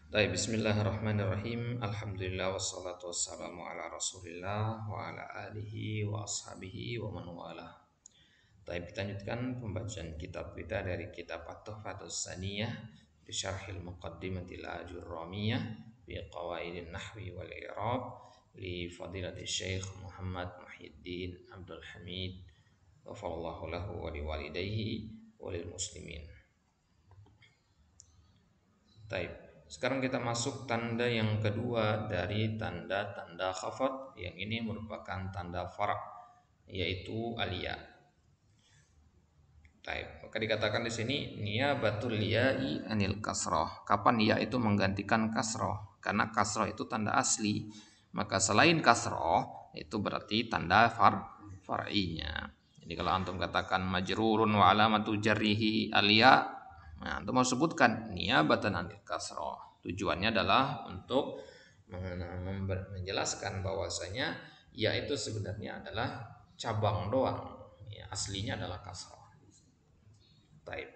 Baik, bismillahirrahmanirrahim. Alhamdulillah wassalatu wassalamu ala Rasulillah wa ala alihi wa ashabihi wa man wala. Baik, kita lanjutkan pembacaan kitab kita dari kitab At-Tuhfatus Saniyah bi Syarhil Muqaddimatil Ajurramiyah bi Qawaidin Nahwi wal I'rab li Fadilati Syekh Muhammad Muhyiddin Abdul Hamid ghafarallahu lahu wa liwalidayhi wa lil muslimin. Taib. Sekarang kita masuk tanda yang kedua dari tanda-tanda khafat, yang ini merupakan tanda fara, yaitu alia. Taib. Maka dikatakan di sini niyabatul liya'i anil kasroh. Kapan ya itu menggantikan kasroh? Karena kasroh itu tanda asli. Maka selain kasroh itu berarti tanda far'inya. Jadi kalau antum katakan majrurun wa alamatu jarrihi alia, nah, untuk mau sebutkan niyabatan anil kasroh. Tujuannya adalah untuk menjelaskan bahwasanya ya itu sebenarnya adalah cabang doang. Ya, aslinya adalah kasroh. Taib.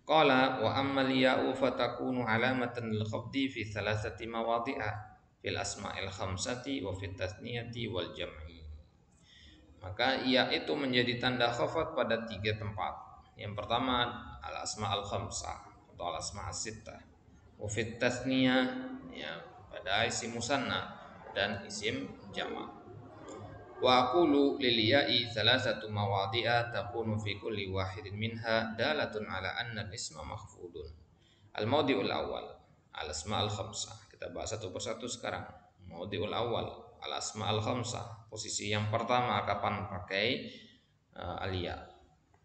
Qala wa ammal ya'u fatakunu alamatan lil khafdi fi thalathati mawadhi'a fil asma'il khamsati wa fit tathniyati wal jam'i. Maka ya itu menjadi tanda khafat pada tiga tempat. Yang pertama al asma al khamsah atau al asma as sittah. Wa fit tathniyah, ya, pada isim musanna dan isim jama'. Wa aqulu lil ya'i thalathatu mawadhi'a takunu fi kulli wahidin minha dalatun ala anna al-isma mahfudun. Al-mawdi'ul awal al asma al khamsah. Kita bahas satu persatu sekarang. Mawdi'ul awal al asma al khamsah. Posisi yang pertama kapan pakai alia,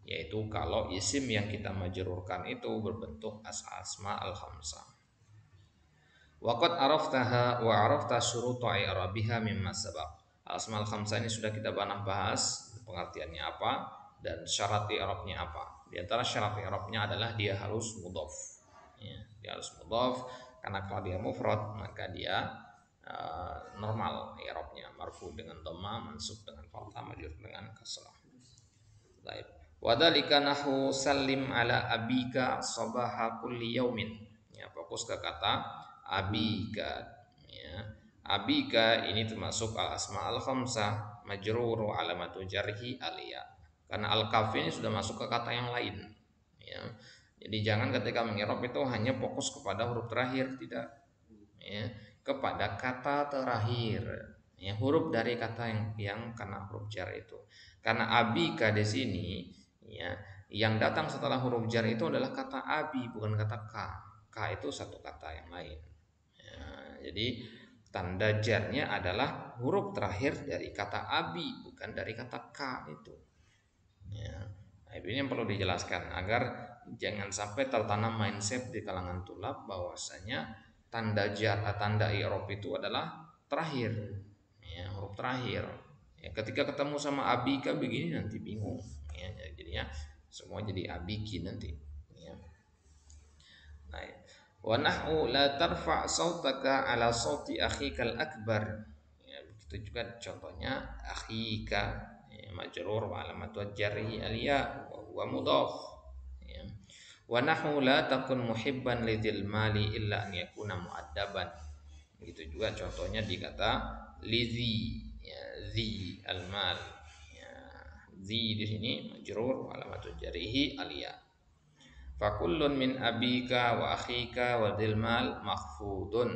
yaitu kalau isim yang kita majrurkan itu berbentuk asma al khamsah. Waqad araftaha wa arafta syuruta i'rabiha mimma sabaq. Asmaul khamsah ini sudah kita bahas pengertiannya apa dan syarat i'rabnya apa. Di antara syarat i'rabnya adalah dia harus mudhaf. Ya, dia harus mudhaf karena kalau dia mufrad maka dia normal i'rabnya, marfu dengan dhamma, mansub dengan fathah, majrur dengan kasrah. Baik. Wa dzalika nahu sallim ala abika sabaha kulli yaumin. Ya, fokus ke kata abika. Ya. Abika ini termasuk al asma al khamsah, majrur alamatu jarhi alia. Karena al kaf ini sudah masuk ke kata yang lain. Ya. Jadi jangan ketika mengirab itu hanya fokus kepada huruf terakhir, tidak. Ya, kepada kata terakhir. Ya, huruf dari kata yang kena huruf jar itu. Karena abika di sini, ya, yang datang setelah huruf jar itu adalah kata abi, bukan kata ka. Ka itu satu kata yang lain. Ya, jadi tanda jarnya adalah huruf terakhir dari kata abi, bukan dari kata ka itu. Ya, nah, ini yang perlu dijelaskan agar jangan sampai tertanam mindset di kalangan tulab bahwasanya tanda jar, tanda i'rab itu adalah terakhir, ya, huruf terakhir. Ya, ketika ketemu sama abika begini nanti bingung, ya, jadinya semua jadi abiki nanti. Ya. Nah, wa nahwu la tarfa' sautaka ala sauti akhikal akbar. Ya, begitu juga contohnya akhika, ya, majrur wa alamatu jarhi alya wa huwa mudhaf. Ya. Wa nahwu la takun muhibban lidzil mali illa an yakuna muaddaban. Begitu juga contohnya di kata lizi, ya, zi al mal. Ya, zi di sini majrur wa alamatu jarhi alya. Fakullun min abika wa akhika wa dilmal mahfudun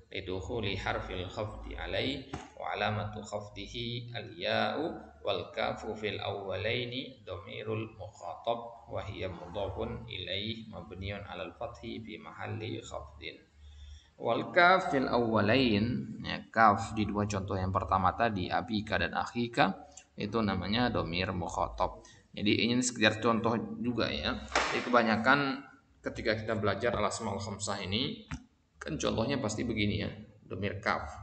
lidukhuli harfil khafdi alai wa alamatu khafdihi al-ya'u wal kafu fil awwalaini dhamirul mukhatab wa hiya mudhafun ilaih mabniun alal fathi fi mahalli khafdin. Wal kaf fil awwalain, ya, kaf di dua contoh yang pertama tadi abika dan akhika itu namanya dhamir mukhatab. Jadi ini sekedar contoh juga, ya. Jadi kebanyakan ketika kita belajar al-asmaul khamsah ini kan contohnya pasti begini, ya. Dhamir kaf.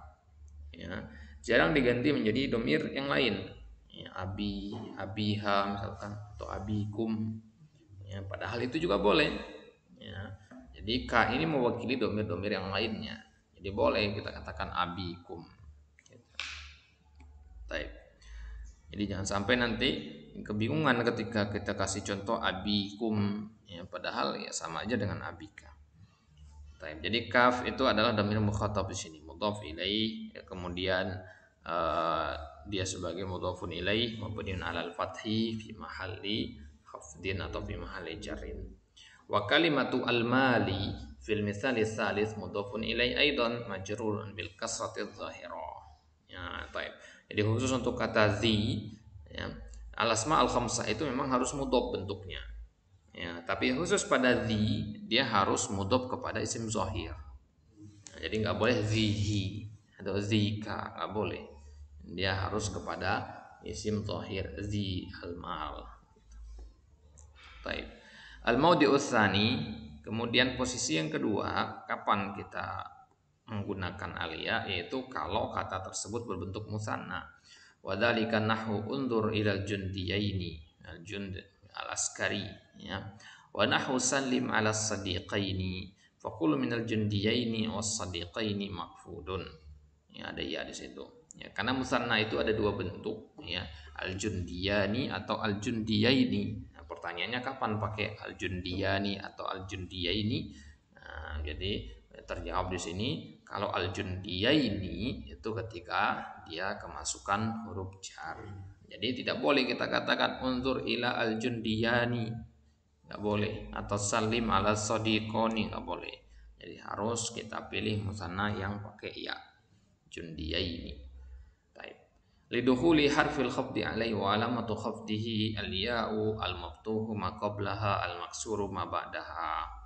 Ya. Jarang diganti menjadi dhamir yang lain. Ya, abi, abiha misalkan atau abikum. Ya, padahal itu juga boleh. Ya. Jadi ka ini mewakili dhamir-dhamir yang lainnya. Jadi boleh kita katakan abikum. Baik. Jadi jangan sampai nanti kebingungan ketika kita kasih contoh abikum, ya, padahal ya sama aja dengan abika. Jadi kaf itu adalah dhamir mukhatab di sini, mudhaf ilaih, kemudian eh, dia sebagai mudhafun ilaih mabniun alal fathi fi mahalli khafdin atau fi mahalli jarrin. Wa kalimatu al-mali fil mithali tsalits mudhafun ilaih aidan majrurun bil kasrati dzahirah. Ya, taib. Jadi khusus untuk kata zi, ya, al-asma al-khamsah itu memang harus mudhaf bentuknya. Ya, tapi khusus pada zi dia harus mudhaf kepada isim zahir. Nah, jadi nggak boleh zihi atau zika, nggak boleh. Dia harus kepada isim zahir zi al-mal. Taib. Al-maudi'u tsani, kemudian posisi yang kedua, kapan kita menggunakan alia, yaitu kalau kata tersebut berbentuk musanna. Wa dzalika nahwu undur ilal jundiyaini, al-jund al-askari, ya. Wa nahwu sallim ala sadiqaini, fa kullu minal jundiyaini was sadiqaini maqfudun. Ya, ada ya di situ. Ya, karena musanna itu ada dua bentuk, ya, al-jundiyani atau al-jundiyaini. Nah, pertanyaannya kapan pakai al-jundiyani atau al-jundiyaini? Nah, jadi terjawab di sini kalau al-jundiyaini itu ketika dia kemasukan huruf jar. Jadi tidak boleh kita katakan unzur ila al-jundiyani, nggak boleh, atau salim ala sadiqoni, nggak boleh. Jadi harus kita pilih musanna yang pakai ya, jundiyaini. Taib. Lidukhuli harfil khafdi alaihi wa alamatu khafdihi al-ya'u al-maftuhu ma qablaha al-maksuru ma ba'daha.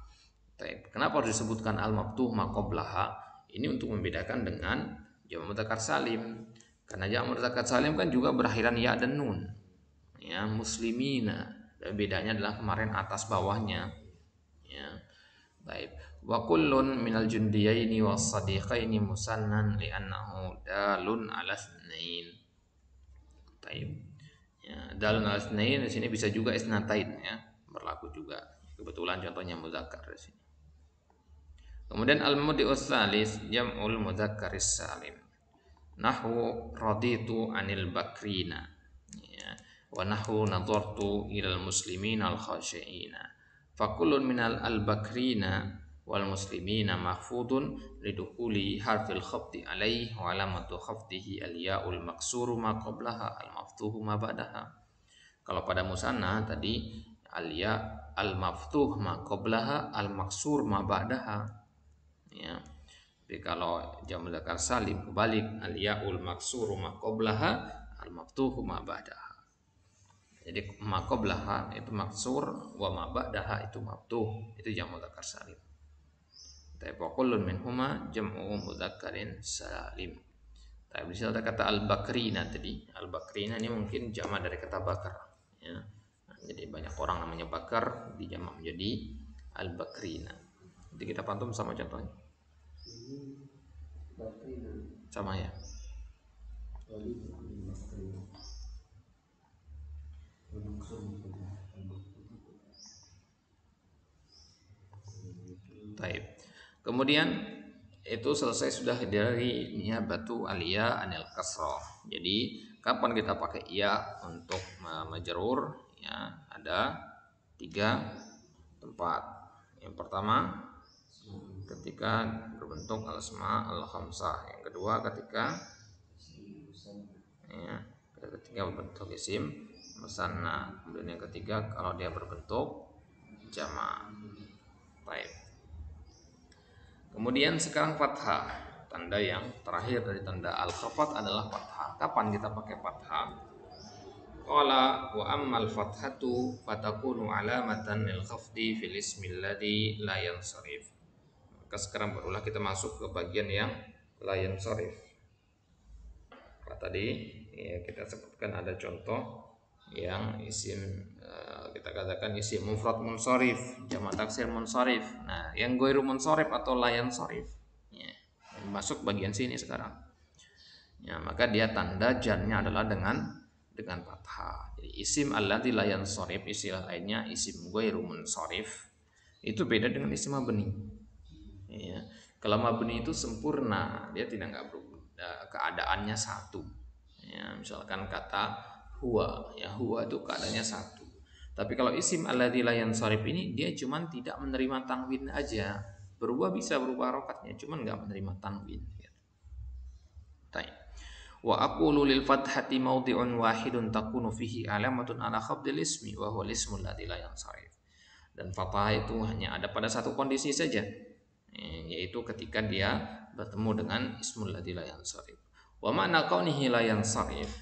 Taib. Kenapa harus disebutkan al-maftuh ma qablaha? Ini untuk membedakan dengan jamak mudzakkar salim. Karena jamak mudzakkar salim kan juga berakhiran ya dan nun. Ya, muslimina. Dan bedanya adalah kemarin atas bawahnya. Ya. Baik. Wa kullun minal jundiyaini was sadiqaini musannan li'annahu dalun 'ala tsnain. Baik. Ya, dalun 'ala tsnain di sini bisa juga isnatain, ya, berlaku juga. Kebetulan contohnya muzakkar di sini. Kemudian al-mudhi'us tsalis jam'ul mudzakkaris salim. Nahwu raditu 'anil bakrina. Ya. Wa nahwu nadartu ilal muslimina al khashi'ina. Fakullun minal al-bakrina wal muslimina mahfudun lidukhuli harfil khafdi alaih wa alamatu khafdihi al-ya'ul maksuru ma qablaha al-maftuhu ma ba'daha. Kalau pada musanna tadi al-ya al-maftuh ma qablaha al-maksur ma ba'daha, ya. Tapi kalau jamak mudzakkar salim kebalik, al-ya'ul maksuru ma qablaha al-maftuhu ma ba'daha. Jadi ma qablaha itu maksur, wa ma ba'daha itu maftuh, itu jamak mudzakkar salim. Tapi kullun minhuma jam'u mudzakkarin salim. Tapi di sini ada kata al-bakrina tadi. Al-bakrina ini mungkin jamak dari kata bakar, ya. Nah, jadi banyak orang namanya bakar dijamak menjadi al-bakrina. Jadi kita pantun sama contohnya. Sama ya. Taib. Kemudian itu selesai sudah dari batu alia anil kasroh. Jadi kapan kita pakai ya untuk majrur? Ya, ada 3 tempat. Yang pertama ketika berbentuk al-asma al-khamsah. Yang kedua ketika berbentuk isim musanna. Kemudian yang ketiga kalau dia berbentuk jamak. Baik. Kemudian sekarang fathah, tanda yang terakhir dari tanda al-khafat adalah fathah. Kapan kita pakai fathah? Qala wa ammal fathatu fatakunu alamatan lil khafdi fil ismil ladzi la yansarif. Maka sekarang barulah kita masuk ke bagian yang la yansarif. Tadi ya, kita sebutkan ada contoh yang isim kita katakan isim mufrad munsharif, jamak taksir munsharif. Nah, yang ghairu munsharif atau la yansharif, ya, masuk bagian sini sekarang. Ya, maka dia tanda jarnya adalah dengan fathah. Jadi isim alladzi la yansharif, istilah lainnya isim ghairu munsharif, itu beda dengan isim mabni. Ya, kalau mabni itu sempurna, dia tidak keadaannya satu. Ya, misalkan kata huwa, ya huwa itu keadaannya satu. Tapi kalau isim alladzi la yansharif ini dia cuman tidak menerima tanwin aja. Berubah bisa berubah harokatnya, cuman nggak menerima tanwin. Baik. Wa aqulu lil fathati mawdi'un wahidun takunu fihi alamatun ala khafdil ismi wa huwa ismul ladzi la yansarif. Dan fathah itu hanya ada pada satu kondisi saja, yaitu ketika dia bertemu dengan ismul ladzi la yansarif. Wa ma'na kaunihi la yansarif,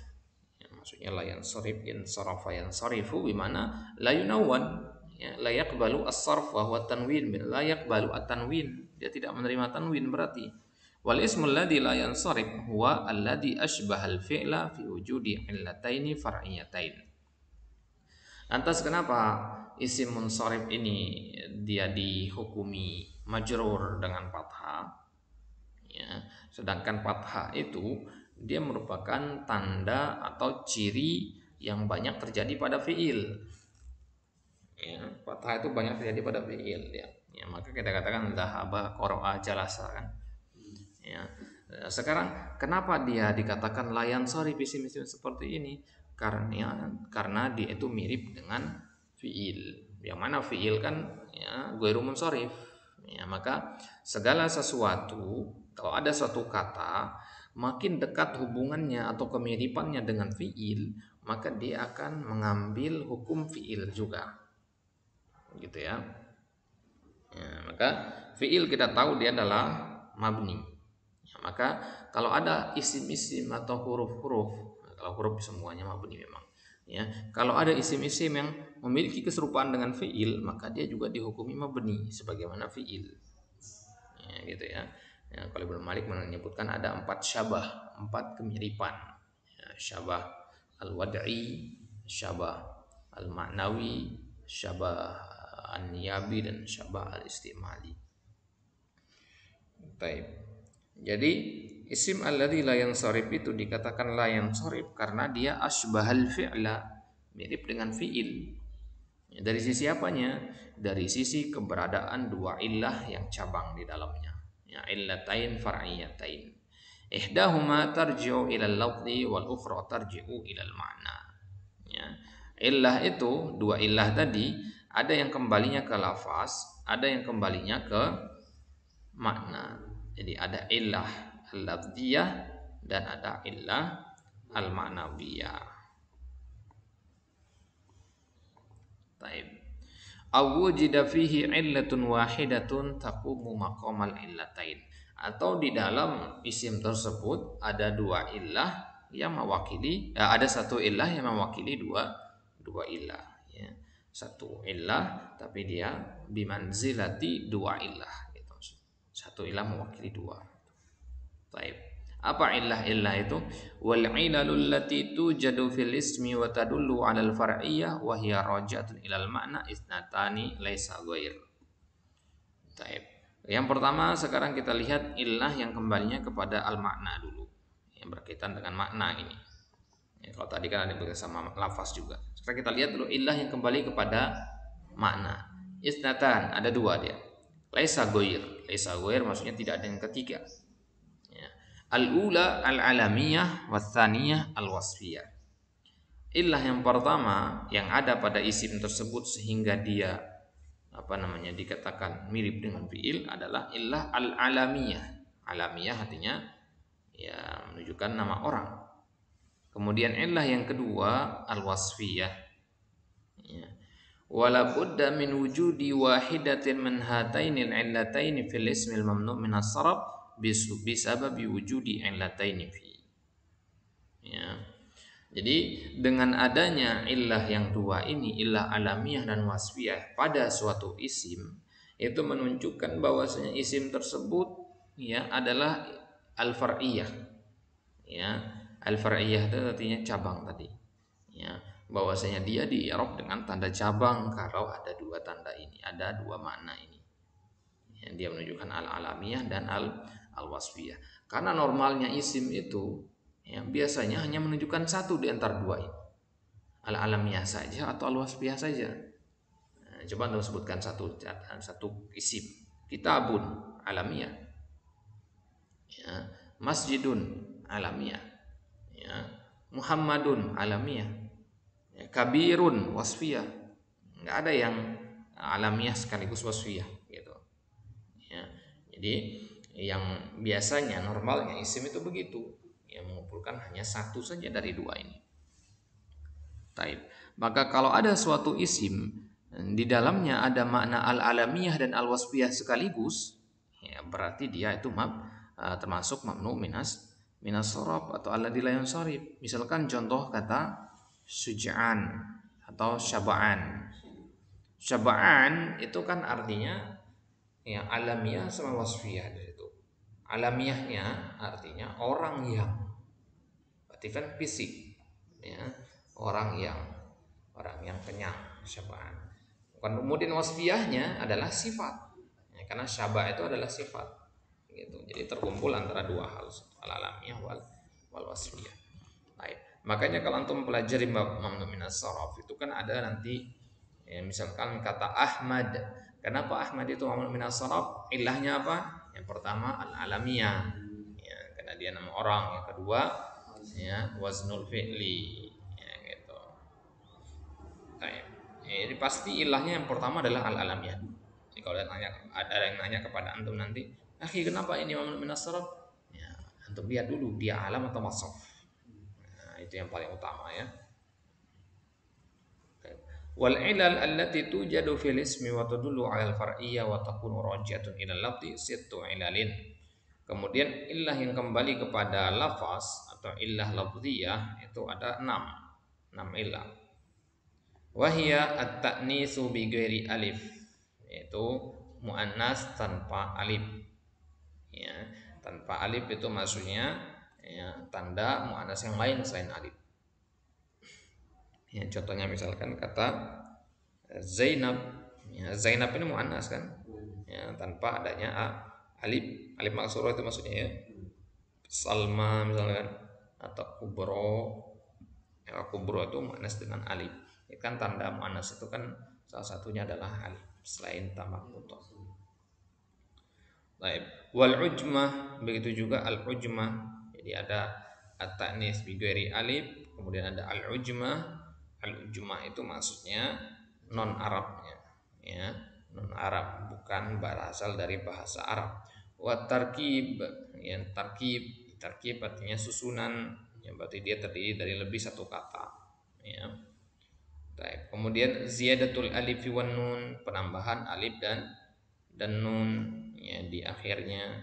ya, maksudnya la yansarif insarafa yansarifu bimana la yunawwan, ya, la yaqbalu as-sarf wa huwa tanwin, la yaqbalu at-tanwin, dia tidak menerima tanwin berarti. Wal ismul ladzi la yansarif huwa alladzi asbaha al-fi'la fi wujudi illataini far'iyatain. Lantas kenapa isim munsharif ini dia dihukumi majrur dengan fathah? Ya, sedangkan fathah itu dia merupakan tanda atau ciri yang banyak terjadi pada fiil. Ya, fathah itu banyak terjadi pada fiil. Ya, maka kita katakan dhahaba, qara'a, jalasa kan. Ya. Sekarang kenapa dia dikatakan layan sorry isim-isim seperti ini? Karena dia itu mirip dengan fiil. Yang mana fiil kan ya ghairu munsharif. Ya, maka segala sesuatu kalau ada suatu kata makin dekat hubungannya atau kemiripannya dengan fiil, maka dia akan mengambil hukum fiil juga. Gitu ya. Ya, maka fiil kita tahu dia adalah mabni. Ya, maka kalau ada isim-isim atau huruf-huruf, kalau huruf semuanya mabni memang. Ya, kalau ada isim-isim yang memiliki keserupaan dengan fiil, maka dia juga dihukumi mabni sebagaimana fiil. Ya, gitu ya. Ya, kalau Ibnu Malik menyebutkan ada 4 syabah, 4 kemiripan. Ya, syabah al-wad'i, syabah al-ma'nawi, syabah an-niyabi, dan syabah al-istimali. Taib. Jadi isim alladzi la yansharif itu dikatakan la yansharif karena dia asbahal fi'la, mirip dengan fi'il. Ya, dari sisi apanya? Dari sisi keberadaan dua illah yang cabang di dalamnya. Ya, illatain far'iyatain. Ihdahuma tarji'u ilal lafzi wal ukhra tarji'u ilal ma'na. Ya. Illah itu, dua illah tadi, ada yang kembalinya ke lafaz, ada yang kembalinya ke makna. Jadi ada illah al-lafziyah dan ada illah al-ma'nawiyah. Taib. Awwujida fihi illatun wahidatun taqumu maqamal illatain. Atau di dalam isim tersebut ada dua illah yang mewakili, ada satu illah yang mewakili dua illah. Ya. Satu illah tapi dia bimanzilati dua illah. Gitu. Satu illah mewakili dua. Taib. Apa illah itu? Wal ilalul lati tujadu fil ismi wa tadullu 'alal far'iyyah wa hiya raj'atun ilal ma'na isnatani laisa ghair. Taib. Yang pertama sekarang kita lihat illah yang kembalinya kepada al makna dulu. Yang berkaitan dengan makna ini. Ya, kalau tadi kan ada bersama lafaz juga. Sekarang kita lihat dulu illah yang kembali kepada makna. Isnatan, ada dua dia. Laisa ghair. Laisa ghair maksudnya tidak ada yang ketiga. Al-ula al-alamiyah was-tsaniyah al-wasfiyah. Illah yang pertama yang ada pada isim tersebut sehingga dia dikatakan mirip dengan fiil adalah illah al-alamiyah. Alamiyah artinya ya menunjukkan nama orang. Kemudian illah yang kedua al-wasfiyah. Ya. Wala budda min wujudi wahidatin min hatainil illataini fil ismil mamnu' min as-sarf bisababi wujudi illataini fi. Ya. Jadi dengan adanya illah yang dua ini, illah alamiah dan wasfiyah pada suatu isim, itu menunjukkan bahwasanya isim tersebut ya adalah al-far'iyah. Ya, al-far'iyah itu artinya cabang tadi. Ya, bahwasanya dia di i'rab dengan tanda cabang kalau ada dua tanda ini, ada dua makna ini. Yang dia menunjukkan al-alamiyah dan al-wasfiyah. Karena normalnya isim itu ya, biasanya hanya menunjukkan satu di antara dua ini. Al-alamiyah saja atau al-wasfiyah saja. Nah, coba Anda sebutkan satu isim. Kitabun alamiyah. Ya, masjidun alamiyah. Ya, Muhammadun alamiyah. Ya, kabirun wasfiyah. Enggak ada yang alamiah sekaligus wasfiyah gitu. Ya. Jadi yang biasanya normalnya isim itu begitu, yang mengumpulkan hanya satu saja dari dua ini. Taib. Maka kalau ada suatu isim di dalamnya ada makna al-alamiyah dan al-wasfiyah sekaligus, ya berarti dia itu termasuk mamnu minas sorof atau alladzi la yansharif. Misalkan contoh kata suja'an atau syaba'an. Syaba'an itu kan artinya ya alamiah sama wasfiyah dari itu. Alamiahnya artinya orang yang, berarti kan fisik, ya orang yang kenyang, syaba'an. Kemudian wasfiyahnya adalah sifat, ya, karena syaba itu adalah sifat, gitu. Jadi terkumpul antara dua hal, al alamiah wal wasfiyah. Baik. Makanya kalau antum pelajari mamnu minas saraf itu kan ada nanti, ya, misalkan kata Ahmad. Kenapa Ahmad itu mamnu minas saraf? Ilahnya apa? Yang pertama al alamiah, ya, karena dia nama orang. Yang kedua, ya, waznul fi'li, ya, gitu. Baik. Ya, jadi pasti ilahnya yang pertama adalah al alamiah. Jadi kalau ada yang nanya kepada antum nanti, kenapa ini mamnu minas saraf? Ya, antum lihat dulu dia alam atau wasaf. Nah, itu yang paling utama, ya. Wal ilal allati tujadu fil ismi wa tadullu 'ala al far'iyyah wa takunu raji'atun ila lafzi sittu ilalin. Kemudian illah yang kembali kepada lafaz atau illah lafziyah itu ada 6 illah. Wahia at-ta'nisu bi ghairi alif, yaitu muannas tanpa alif. Ya, tanpa alif itu maksudnya, ya, tanda muannas yang lain selain alif. Ya, contohnya misalkan kata Zainab. Ya, Zainab ini muannas kan? Ya, tanpa adanya alif maksurah itu maksudnya, ya. Salma misalkan atau kubro. Ya, kubro itu muannas dengan alif. Ya, kan tanda muannas itu kan salah satunya adalah alif selain tamak putus. Baik. Wal ujmah, begitu juga al ujmah. Jadi ada at-ta'nis bi ghairi alif, kemudian ada al ujmah. Al ujmah itu maksudnya non Arabnya, ya, non Arab, bukan berasal dari bahasa Arab. Wa tarkib, ya, tarkib artinya susunan, ya, berarti dia terdiri dari lebih satu kata, ya. Baik. Kemudian ziyadatul alif wan nun, penambahan alif dan nun, ya, di akhirnya.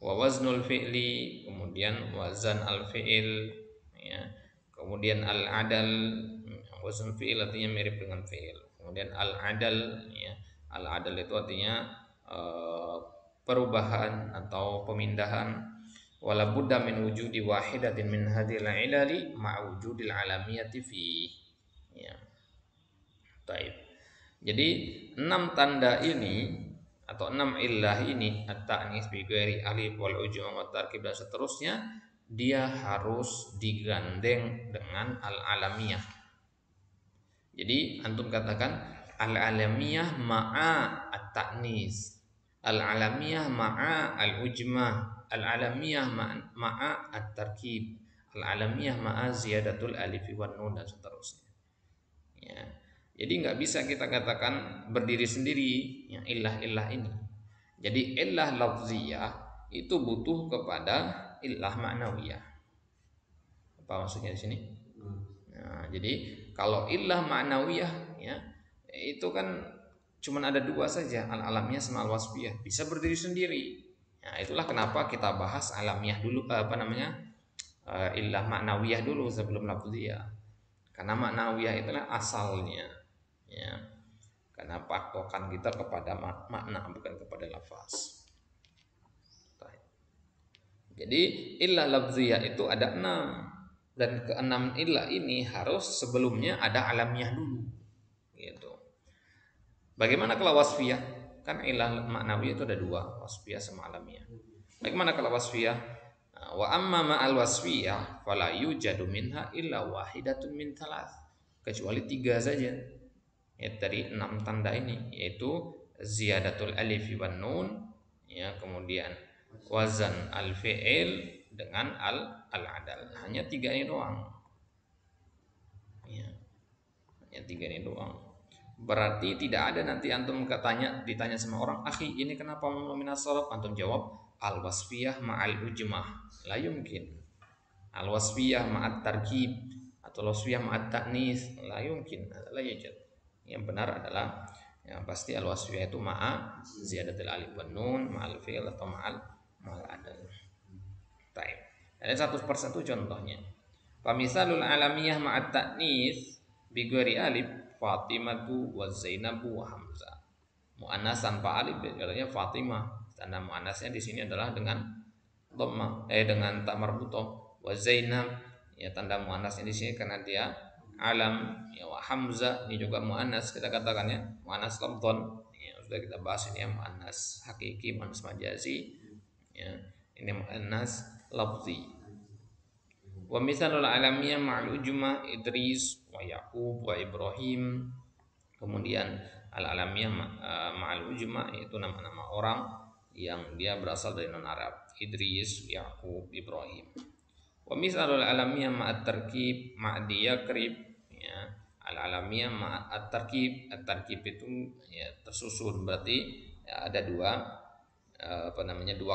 Wa waznul fi'li, kemudian wazan al fi'il, ya. Kemudian al adal, wazn fi'il artinya mirip dengan fi'il. Kemudian al adal, ya, al adal itu artinya perubahan atau pemindahan. Wala budda min wujudi wahidatin min hadhil ilali ma'a wujudil alamiyati fi, ya. Taib. Jadi 6 tanda ini atau 6 illah ini, at-ta'nis bi ghairi alif wal ujma wa tarkib dan seterusnya, dia harus digandeng dengan al-alamiyah. Jadi antum katakan al-alamiyah ma'a at-ta'nis, al-alamiyah ma'a al-ujma, al-alamiyah ma'a at-tarkib, al-alamiyah ma'a ziyadatul alif wan nun dan seterusnya, ya. Jadi nggak bisa kita katakan berdiri sendiri, ya, illah ini. Jadi illah lafziyah itu butuh kepada illah ma'nawiyah. Apa maksudnya di sini? Nah, jadi kalau illah ma'nawiyah, ya, itu kan cuman ada dua saja, al alamiyah sama al wasfiyah, bisa berdiri sendiri. Nah, itulah kenapa kita bahas alamiah dulu, illah ma'nawiyah dulu sebelum lafziyah. Karena ma'nawiyah itulah asalnya, ya, karena patokan kita kepada makna bukan kepada lafaz. Jadi illah lafziyah itu ada 6, dan keenam illah ini harus sebelumnya ada alamiah dulu, gitu. Bagaimana kalau wasfiyah? Kan illah maknawiyah itu ada 2, wasfiyah sama alamiah. Bagaimana kalau wasfiyah? Wa amma ma'al wasfiyah fala yujadu minha illa wahidatun min thalath, kecuali 3 saja, ya, dari 6 tanda ini, yaitu ziyadatul alif wan nun, ya, kemudian wazan al fi'il dengan al adal. Hanya 3 ini doang, ya, hanya 3 ini doang. Berarti tidak ada nanti antum ditanya sama orang, akhi ini kenapa minas sorof? Antum jawab al wasfiyah ma'al ujmah. La yumkin. Al wasfiyah ma'at tarkib atau wasfiyah ma'at ta'nis, la yumkin, la yujad. Yang benar adalah yang pasti al wasfiyah itu ma'a ziyadatul alif wan nun ma'al fi'il atau ma'al adal. Taib. Ada satu persatu contohnya. Famisalul alamiyah ma'at ta'nis bi ghairi alif Fatimatu wa Zainabu wa Hamzah. Muannas tanpa alif katanya Fatimah. Tanda muannasnya di sini adalah dengan dhamma dengan ta marbutoh. Wa Zainab ya tanda muannasnya di sini karena dia alam ya. Wa Hamzah ini juga muannas kita katakan ya, muannas lafdhon. Ya, sudah kita bahas ini ya, muannas hakiki, muannas majazi ya. Ini muannas lafzi. Wa misalul alamiyah ma'al ujma Idris wa Yaqub wa Ibrahim. Kemudian al alamiyah ma'al ujma itu nama-nama orang yang dia berasal dari non Arab. Idris, Yaqub, Ibrahim. Wa misalul alamiyah ma'at tarkib ma'di yakrib ya. Al alamiyah ma'at tarkib. At tarkib itu ya tersusun, berarti ya, ada dua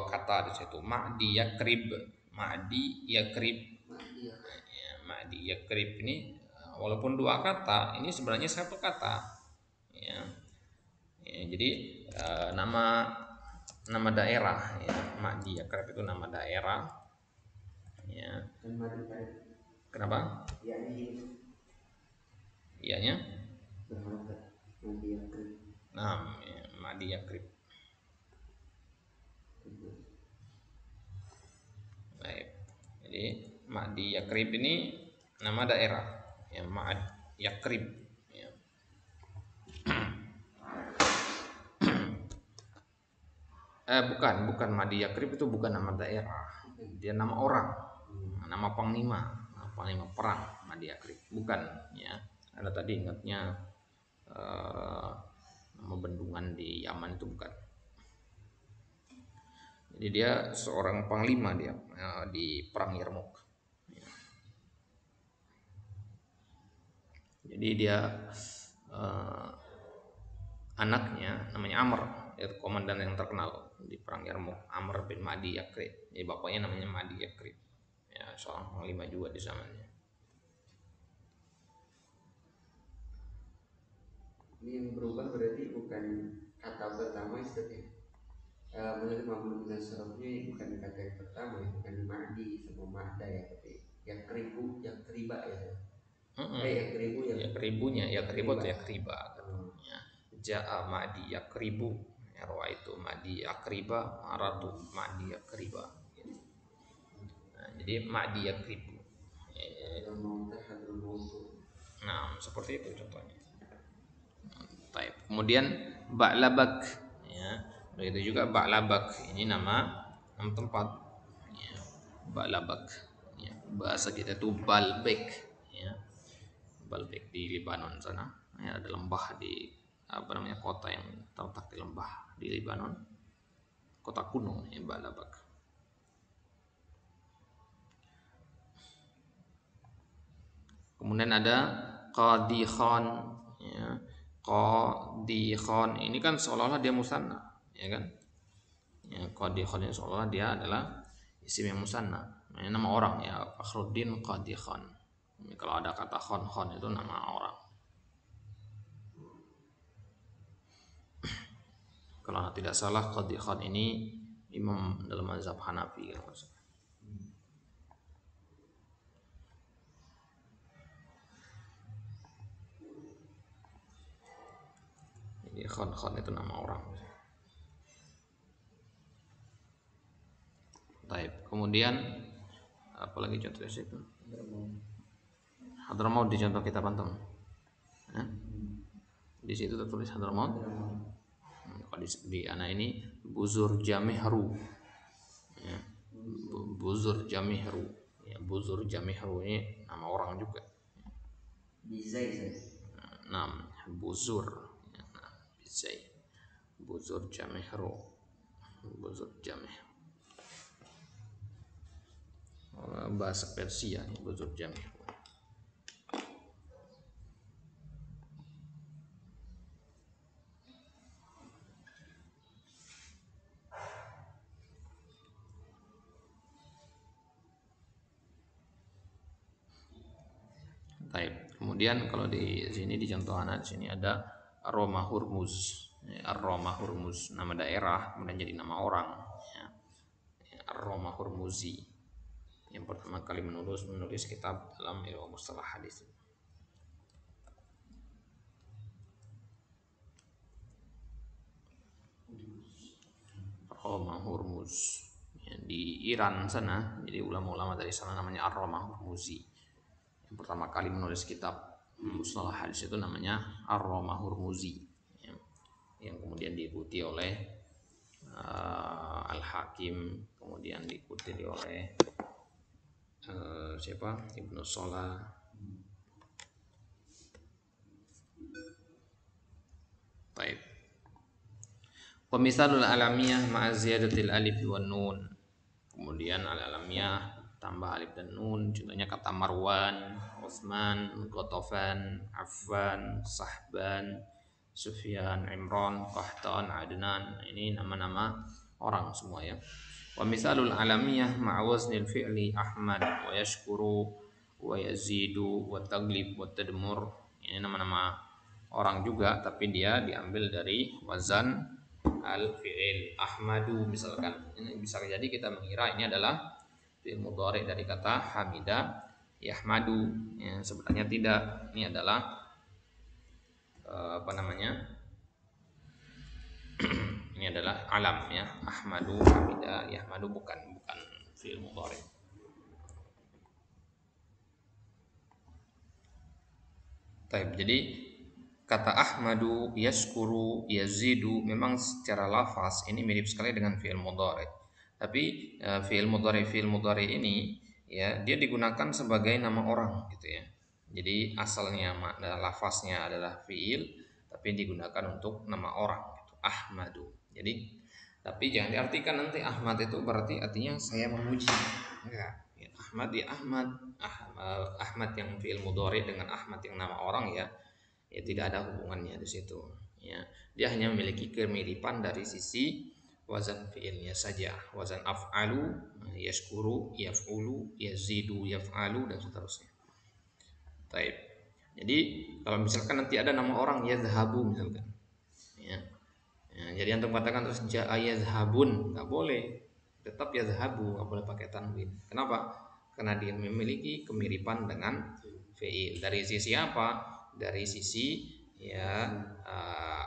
kata di situ. Ma'di yakrib, ma'di yakrib. Ya, ma'di yakrib ini walaupun dua kata, ini sebenarnya satu kata. Ya, ya jadi nama daerah ya, Ma'di Yakrib itu nama daerah. Ya. Kenapa? Iyanya? Nah, ya, Ma'di Yakrib. Baik. Jadi Ma'di Yakrib ini nama daerah. Ya, Ma'ad Yakrib. Ya. Bukan Ma'di Yakrib itu bukan nama daerah. Dia nama orang. Nama panglima perang Ma'di Yakrib. Bukan ya. Anda tadi ingatnya nama bendungan di Yaman itu bukan. Jadi dia seorang panglima dia di perang Yarmouk. Jadi dia anaknya namanya Amr, itu komandan yang terkenal di perang Yarmouk, Amr bin Ma'di Yakrib. Jadi bapaknya namanya Ma'di Yakrib. Ya, seorang panglima juga di zamannya. Ini yang berubah berarti bukan kata pertama istilahnya. Menurut Muhammad bin Nasrani bukan kata yang pertama ya, bukan Ma'di sama Ma'da ya, tapi yang keribu, yang keriba ya. Yang keribu ya keribunya ya keribu atau ya keriba Hmm. katanya. Ja'a Ma'di Yakribu. Erwa itu Ma'di Yakriba, Maratu Ma'di Yakriba. Nah, jadi Ma'di Yakribu. Nah, seperti itu contohnya. Taib. Kemudian Ba'labak ya. Begitu juga Ba'labak. Ini nama tempat ya. Ba'labak ya. Bahasa kita itu Balbek ya. Balbek di Lebanon sana. Ya, ada lembah di kota yang terletak di lembah di Lebanon. Kota kuno ya, Ba'labak. Kemudian ada Qadi Khan ya. Qadi Khan ini kan seolah-olah dia musanna ya kan ya, Qadi Khan ini seolah-olah dia adalah isim yang musanna. Ini nama orang ya, Fakhruddin Qadi Khan. Ini kalau ada kata Khan itu nama orang. Kalau tidak salah Qadi Khan ini imam dalam mazhab Hanafi ya. Jadi Khan itu nama orang. Taib. Kemudian apalagi contohnya itu? Hadramaut di contoh kita pantang. Di situ tertulis Hadramaut. Kalau di anak ini Buzur Jamihru. Ya. Buzur Jamihru. Ya, Buzur Jamihru ini nama orang juga. Bizai. Nam Buzur. Ya, Bizai. Buzur Jamihru. Buzur Jamih. Bahasa Persia ya, Buzur Jamihru. Taib. Kemudian kalau di sini di contoh anak di sini ada Roma Hurmuz. Roma Hurmuz nama daerah kemudian jadi nama orang. Ya. Roma Hurmuzi yang pertama kali menulis kitab dalam ilmu mustalah hadis. Roma Hurmuz ya, di Iran sana. Jadi ulama-ulama dari sana namanya Ar-Roma Hurmuzi. Yang pertama kali menulis kitab mustalah hadis itu namanya Ar-Roma Hurmuzi ya, yang kemudian diikuti oleh Al-Hakim, kemudian diikuti oleh siapa? Ibnu Salah. Baik. Pemisalul alamiyah ma'a ziyadatil alif wan nun. Kemudian al-alamiyah tambah alif dan nun. Contohnya kata Marwan, Utsman, Ghatafan, Affan, Sahban, Sufyan, Imran, Qahtan, Adnan. Ini nama-nama orang semua ya. Wa misalul alamiyah ma'a waznil fi'li Ahmad wa yashkuru wa yazidu wa taglib wa tadmur. Ini nama-nama orang juga tapi dia diambil dari wazan al-fi'il. Ahmadu misalkan. Ini bisa jadi kita mengira ini adalah fi'il mudhari dari kata hamida yahmadu. Ya, sebenarnya tidak. Ini adalah apa namanya? Ini adalah alam ya. Ahmadu, hamida, yahmadu bukan fi'il mudhari. Taib. Jadi kata Ahmadu, yaskuru, yazidu memang secara lafaz ini mirip sekali dengan fi'il mudhari. Tapi fi'il mudhari ini ya dia digunakan sebagai nama orang gitu ya. Jadi asalnya makna lafaznya adalah fi'il tapi digunakan untuk nama orang gitu. Ahmadu. Jadi tapi jangan diartikan nanti Ahmad itu berarti artinya saya memuji. Enggak. Ya, Ahmad ya Ahmad. Ahmad yang fi'il mudhari dengan Ahmad yang nama orang ya tidak ada hubungannya di situ ya. Dia hanya memiliki kemiripan dari sisi wazan fi'ilnya saja. Wazan af'alu, yashkuru, yaf'ulu, yazidu, yaf'alu dan seterusnya. Baik. Jadi kalau misalkan nanti ada nama orang yadhhabu misalkan ya. Jadi antum katakan terus ja'a yadhhabun, enggak boleh. Tetap yadhhabu, enggak boleh pakai tanwin. Kenapa? Karena dia memiliki kemiripan dengan fi'il. Dari sisi apa? Dari sisi ya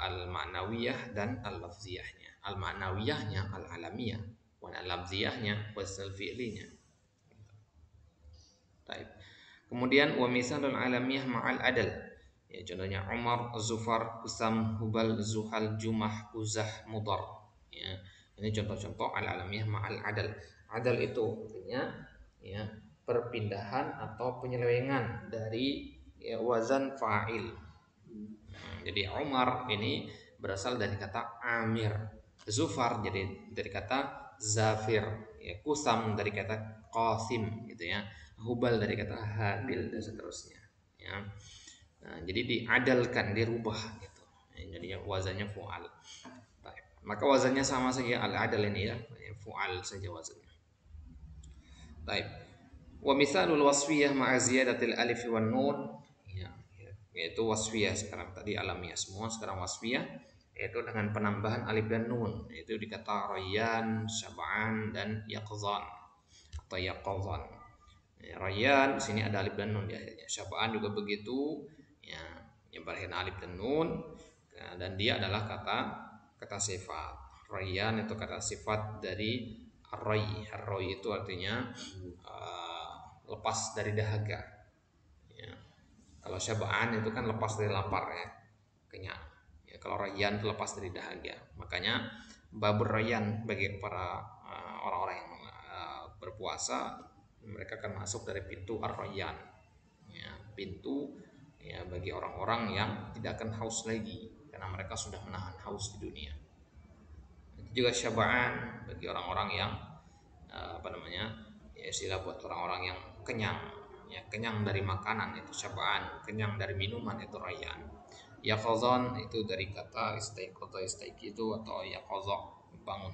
al-ma'nawiyah dan al-lafziyahnya. Al-ma'nawiyahnya al-alamiyah, wa al-lafziyahnya wasal fi'linya. Baik. Kemudian wa misalul alamiyah ma'al adal. Ya, contohnya Umar, Zufar, Kusam, Hubal, Zuhal, Jumah, Uzah, Mudar. Ya, ini contoh-contoh al-alamiyah ma'al adal. Adal itu artinya ya perpindahan atau penyelewengan dari ya, wazan fa'il. Jadi Umar ini berasal dari kata Amir, Zufar jadi dari kata Zafir, ya, Kusam dari kata Qasim gitu ya, Hubal dari kata Habil dan seterusnya. Ya. Nah, jadi diadalkan, dirubah gitu. Ya, jadi wazannya fu'al. Maka wazannya sama saja al-adal ini ya, fu'al saja wazannya. Baik. Wa misalul wasfiyah ma'a ziyadatil alif wan nun ya, yaitu wasfiyah sekarang tadi alamiah semua sekarang wasfiyah yaitu dengan penambahan alif dan nun yaitu dikata Rayyan, Syab'an dan Yaqzan atau Yaqzan. Ya, Rayyan di sini ada alif dan nun di akhirnya. Syab'an juga begitu ya, yang berakhir alif dan nun ya, dan dia adalah kata sifat. Rayyan itu kata sifat dari Ar-Ray. Ar-Ray itu artinya lepas dari dahaga. Ya. Kalau Syab'an itu kan lepas dari lapar ya, kenyang. Ya, kalau Rayyan itu lepas dari dahaga. Makanya babur Rayyan bagi para orang-orang yang berpuasa mereka akan masuk dari pintu Ar-Rayyan. Ya, pintu ya bagi orang-orang yang tidak akan haus lagi karena mereka sudah menahan haus di dunia. Itu juga Syab'an bagi orang-orang yang apa namanya? Ya istilah buat orang-orang yang kenyang. Ya, kenyang dari makanan itu Syab'an, kenyang dari minuman itu Rayyan. Yaqzan itu dari kata istaiqadha istaiqidu atau yaqadha bangun.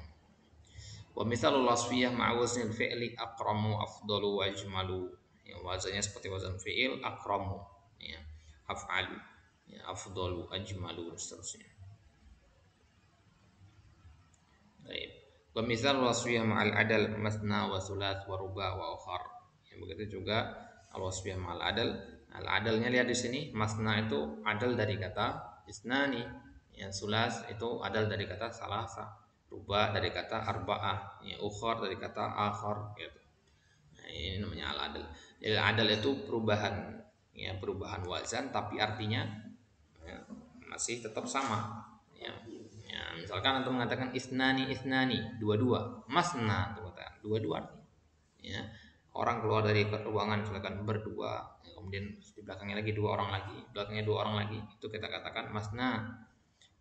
Wa mithalul wasfiyah ma'a waznil fi'li akramu afdalu wa ajmalu. Yang wazannya seperti wazan fi'il akramu. ya, af'alu, ya, afdalu, ajmalu dan seterusnya. Baik. Wa misal wasfiyah ma'al adal masna wa sulath wa ruba wa ukhar. Yang begitu juga al wasfiyah ma'al adal. Al adalnya lihat di sini, masna itu adal dari kata isnani, ya, sulas itu adal dari kata salasa, ruba dari kata arba'ah, ya, ukhar dari kata akhar gitu. Nah, ini namanya al adal. Jadi al adal itu perubahan, ya, perubahan wazan tapi artinya, ya, masih tetap sama, ya. Ya, misalkan antum mengatakan isnani isnani, dua-dua, masna antum katakan dua-dua artinya, ya, orang keluar dari ruangan misalkan berdua, ya, kemudian di belakangnya lagi dua orang lagi, belakangnya dua orang lagi, itu kita katakan masna,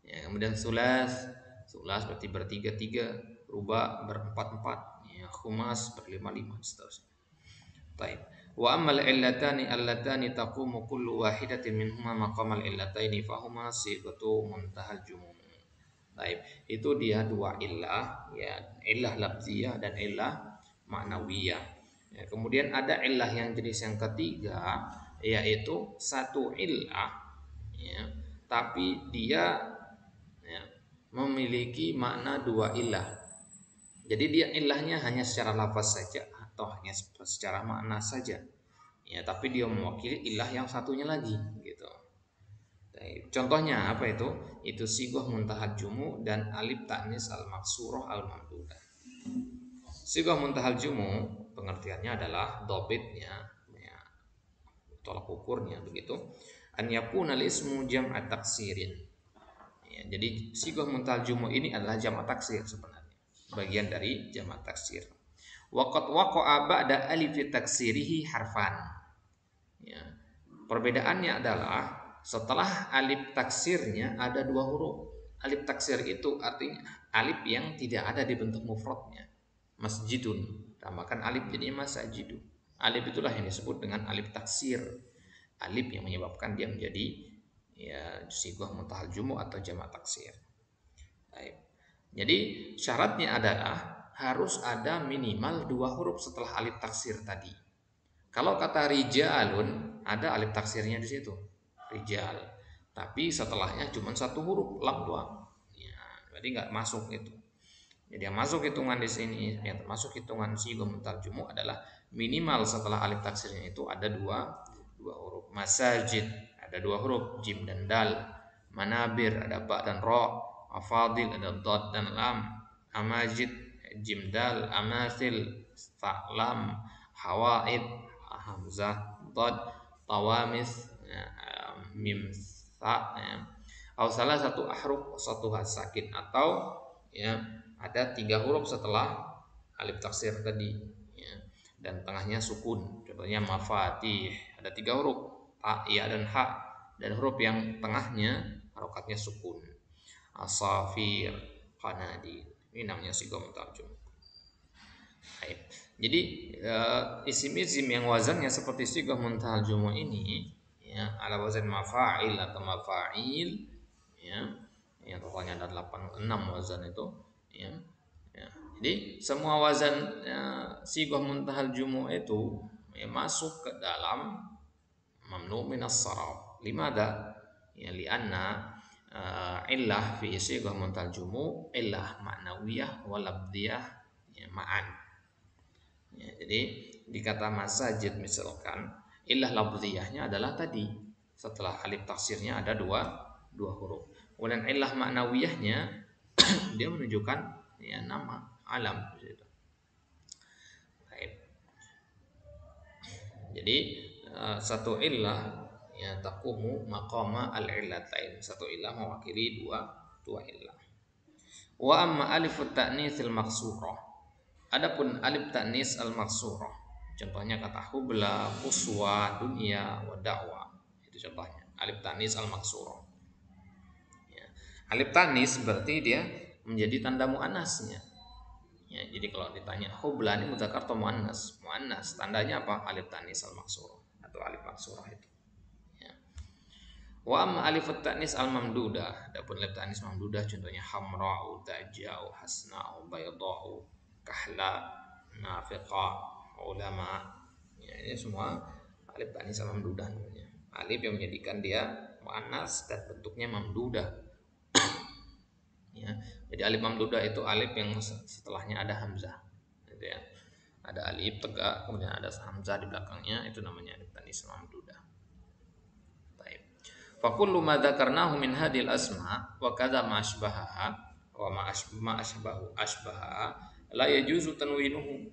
ya. Kemudian sulas, sulas berarti bertiga-tiga, ruba berempat-empat, ya, khumas berlima-lima, seterusnya. Taib. Wa ammal illatani allatani taqumu kullu wahidatin minhuma maqamal illataini fahuma sighatu muntahal jumum. Taib. Itu dia dua illah, ya, illah lafziyah dan illah ma'nawiyah. Ya, kemudian ada illah yang jenis yang ketiga, yaitu satu illah, ya, tapi dia, ya, memiliki makna dua illah. Jadi dia ilahnya hanya secara lafaz saja atau hanya secara makna saja. Ya, tapi dia mewakili ilah yang satunya lagi gitu. Contohnya apa itu? Itu sigoh muntahal jumu dan alif ta'nis al maksurah al mamdudah. Sigoh muntahal jumu pengertiannya adalah dobitnya, ya, tolak ukurnya begitu. An yakuna ismu jam'at taksirin. Ya, jadi sigoh muntahal jumu ini adalah jamak taksir sebenarnya, bagian dari jamak taksir. Waqat waqa'a ba'da alif taksirihi harfan. Ya. Perbedaannya adalah setelah alif taksirnya ada dua huruf. Alif taksir itu artinya alif yang tidak ada di bentuk mufradnya. Masjidun, tambahkan alif jadi masajidun. Alif itulah yang disebut dengan alif taksir. Alif yang menyebabkan dia menjadi, ya, sighah muntahal jumu atau jamak taksir. Baik. Jadi syaratnya adalah harus ada minimal dua huruf setelah alif taksir tadi. Kalau kata rijalun ada alif taksirnya di situ, rijal. Tapi setelahnya cuma satu huruf lam doang. Ya, berarti nggak masuk itu. Jadi yang masuk hitungan di sini, yang termasuk hitungan sighah muntahal jumu adalah minimal setelah alif taksirnya itu ada dua huruf. Masajid ada dua huruf, jim dan dal. Manabir ada ba dan ro. Afadil ada dot dan lam. Amajid jim dal. Amasil fa lam. Hawaid hamzah dot. Tawamis, ya, mim sa, ya. Atau salah satu ahruf satu sakin, atau, ya, ada tiga huruf setelah alif taksir tadi, ya, dan tengahnya sukun. Contohnya mafatih ada tiga huruf, ta, ya, dan ha, dan huruf yang tengahnya harokatnya sukun. Asafir, qanadil, ini namanya sighah muntahal jumu. Jadi isim-isim yang wazannya seperti sighah muntahal jumu ini, ya, ala wazan mafa'il atau mafa'il, ya, yang totalnya ada 86 wazan itu, ya. Ya. Jadi semua wazan, ya, sighah muntahal jumu itu, ya, masuk ke dalam mamnu minas saraf. Limada? Ya, lianna illah fi sighah muntahal jumu illah ma'nawiyah wa labdiyah, ya, ma'an. Ya, jadi di kata masajid misalkan illah lafziyahnya adalah tadi setelah alif taksirnya ada dua huruf. Kemudian illah maknawiyahnya dia menunjukkan, ya, nama alam gitu. Baik. Jadi satu illah, ya, taqumu maqama al illatain. Satu illah mewakili dua illah. Wa amma alifut ta'nitsil maqsurah. Adapun alif ta'nis al-maksurah, contohnya kata hubla, uswa, dunia, wa da'wa. Itu contohnya alif ta'nis al-maksurah. Ya. Alif ta'nis berarti dia menjadi tanda muannasnya. Ya, jadi kalau ditanya hubla ini mudzakkar atau muannas? Muannas. Tandanya apa? Alif ta'nis al-maksurah atau alif maksurah itu. Ya. Wa amma alif ta'nis al-mamdudah. Adapun alif ta'nis mamdudah contohnya hamra'u, dajja'u, hasna'u, baydha'u, kahla, nafiqah, ulama, ya, ini semua alif ta'nis al mamdudah namanya. Alif yang menjadikan dia muannas dan bentuknya mamdudah. Ya. Jadi alif mamdudah itu alif yang setelahnya ada hamzah. Gitu ya. Ada alif tegak, kemudian ada hamzah di belakangnya, itu namanya alif tanis mamdudah. Baik. Fa kullu ma dzakarnahu min hadhil asma wa kadza ma asbahaha wa ma asbahu asbaha la yajuzu tanwinuhu.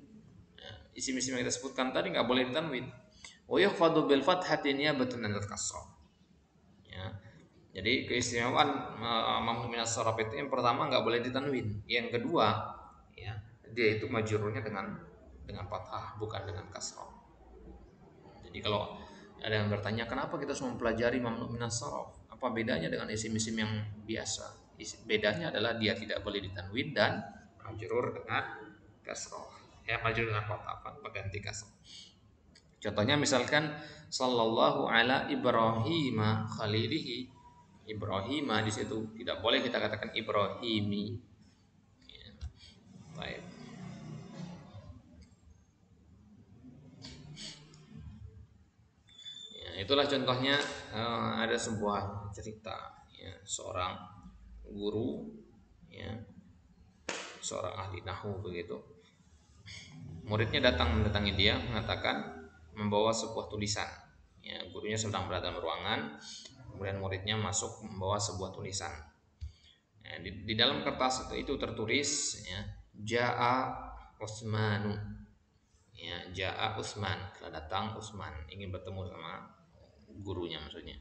Ya, isim-isim yang kita sebutkan tadi nggak boleh ditanwin. Wa yukhfadu bil fathati niyabatan 'anil kasrah. Ya. Jadi keistimewaan mamnu minas saraf itu yang pertama nggak boleh ditanwin. Yang kedua, ya, dia itu majrurnya dengan fathah bukan dengan kasrah. Jadi kalau ada yang bertanya kenapa kita semua mempelajari mamnu minas saraf? Apa bedanya dengan isim-isim yang biasa? Bedanya adalah dia tidak boleh ditanwin dan majrur dengan kasrah. Ya, majrur dengan fathah ganti kasrah. Contohnya misalkan sallallahu ala Ibrahim khalilihi. Ibrahim di situ tidak boleh kita katakan Ibrahimi. Ya, baik. Ya, itulah contohnya ada sebuah cerita ya, seorang guru ya, seorang ahli nahwu begitu. Muridnya datang mendatangi dia mengatakan membawa sebuah tulisan. Ya, gurunya sedang berada dalam ruangan, kemudian muridnya masuk membawa sebuah tulisan. Ya, di dalam kertas itu tertulis ya, Ja'a Utsmanu. Ya, Ja'a Utsman, telah datang Utsman, ingin bertemu sama gurunya maksudnya.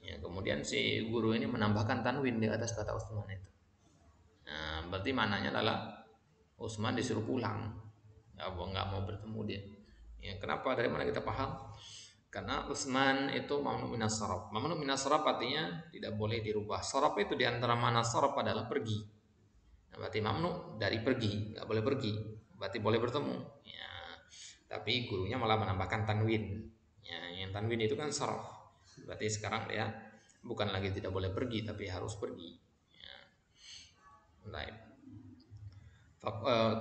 Ya, kemudian si guru ini menambahkan tanwin di atas kata Utsman itu. Nah, berarti maknanya adalah Utsman disuruh pulang, nggak mau bertemu dia. Ya, kenapa? Dari mana kita paham? Karena Utsman itu mamnu minas saraf. Mamnu minas saraf artinya tidak boleh dirubah. Saraf itu diantara mana saraf adalah pergi. Nah, berarti mamnu dari pergi, nggak boleh pergi. Berarti boleh bertemu. Ya, tapi gurunya malah menambahkan tanwin. Ya, yang tanwin itu kan saraf. Berarti sekarang dia bukan lagi tidak boleh pergi, tapi harus pergi. Ya. Baik.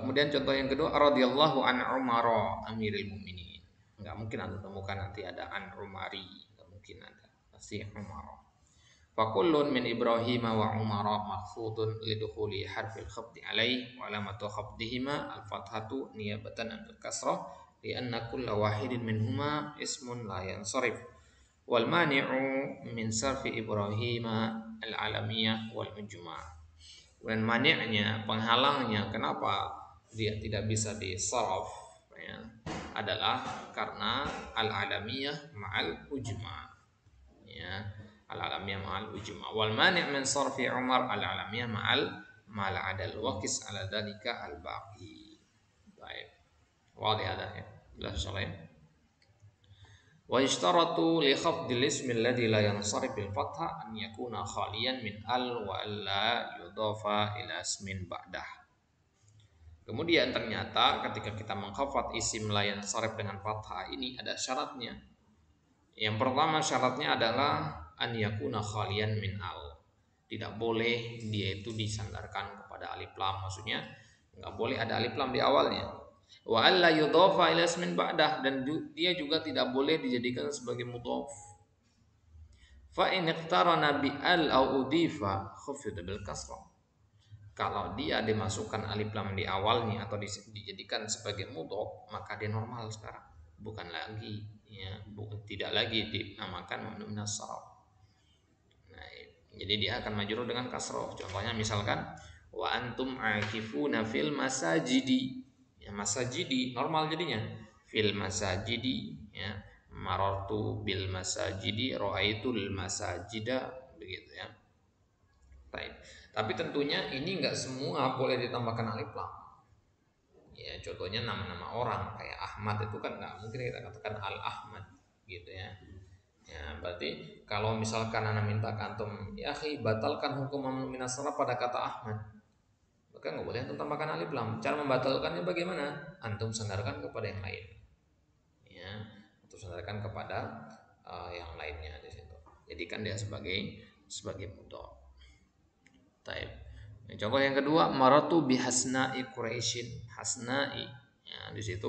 Kemudian contoh yang kedua, radhiyallahu an Umar amiril mukminin. Enggak mungkin Anda temukan nanti ada an Umari, enggak mungkin ada. Pasti Umar. Fa kullun min Ibrahim wa Umar makhfudun lidukhuli harfil khafdi alaih wa alamatu khafdihima al-fathatu niyabatan an al-kasrah lianna kulla wahidin minhuma ismun la yansarif wal mani'u min sarfi Ibrahim al-alamiyah wal mujma'. Dan mani'nya, penghalangnya kenapa dia tidak bisa disaraf ya, adalah karena al-alamiyah ma'al ujma ya, al-alamiyah ma'al ujma wal mani' min sarfi Umar al-alamiyah ma'al adal waqis ala dalika al-baqi. Baik, wadih ada ya, jelas soalnya. Wa ishtaratu li khafdil ismi alladhi la yansarif bil fathah an yakuna khaliyan min al wa alla yudafa ila ismin ba'dah. Kemudian ternyata ketika kita mengkhafat isim la yansarif dengan fathah ini ada syaratnya. Yang pertama syaratnya adalah an yakuna khaliyan min al. Tidak boleh dia itu disandarkan kepada alif lam, maksudnya enggak boleh ada alif lam di awalnya. Wa alla yudhafa ila ismin ba'dah, dan dia juga tidak boleh dijadikan sebagai mudhaf. Fa in iqtarana bi al au udifa khufida bil kasrah. Kalau dia dimasukkan alif lam di awalnya atau dijadikan sebagai mudhaf, maka dia normal sekarang, bukan lagi ya, tidak lagi dinamakan mamnu minas saraf. Nah, jadi dia akan majrur dengan kasrah. Contohnya misalkan wa antum akifuna fil masajidi. Ya, masajidi normal jadinya fil masajidi ya, marartu bil masajidi raaitul masajida begitu ya. Baik. Tapi tentunya ini enggak semua boleh ditambahkan alif lam. Ya, contohnya nama-nama orang kayak Ahmad itu kan enggak mungkin kita katakan Al Ahmad gitu ya. Ya, berarti kalau misalkan Anda minta ke antum, ya akhi, batalkan hukum mamnu minas saraf pada kata Ahmad, maka nggak boleh antum tambahkan alif lam. Cara membatalkannya bagaimana? Antum sandarkan kepada yang lain. Ya, antum sandarkan kepada yang lainnya di situ. Jadikan dia sebagai mudhaf. Taib. Contoh yang kedua, maratu bihasna'i Quraisyin. Hasna'i. Ya, di situ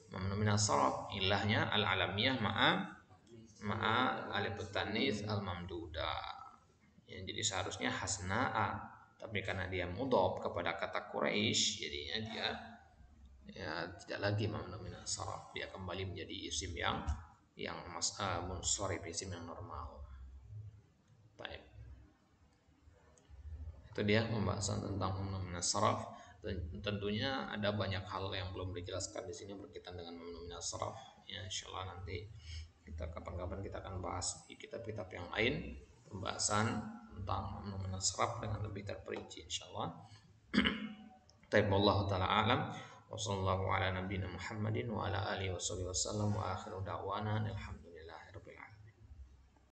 mamnu minas saraf, ilahnya al-alamiyah ma'a ma'a alif tanis al mamduda. Ya, jadi seharusnya hasna'a, tapi karena dia mudhof kepada kata Quraisy, jadinya dia ya tidak lagi mamnu min sarf, dia kembali menjadi isim yang munsharif, isim yang normal. Baik. Itu dia pembahasan tentang mamnu min sarf. Tentunya ada banyak hal yang belum dijelaskan di sini berkaitan dengan mamnu min sarf. Ya, insyaallah nanti kapan-kapan kita akan bahas di kitab-kitab yang lain pembahasan tentang mamnu min sarf dengan lebih terperinci insyaallah. Taib Allah taala alam wa sallallahu ala nabiyina Muhammadin wa ala alihi wasallam wa akhiru da'wana alhamdulillah.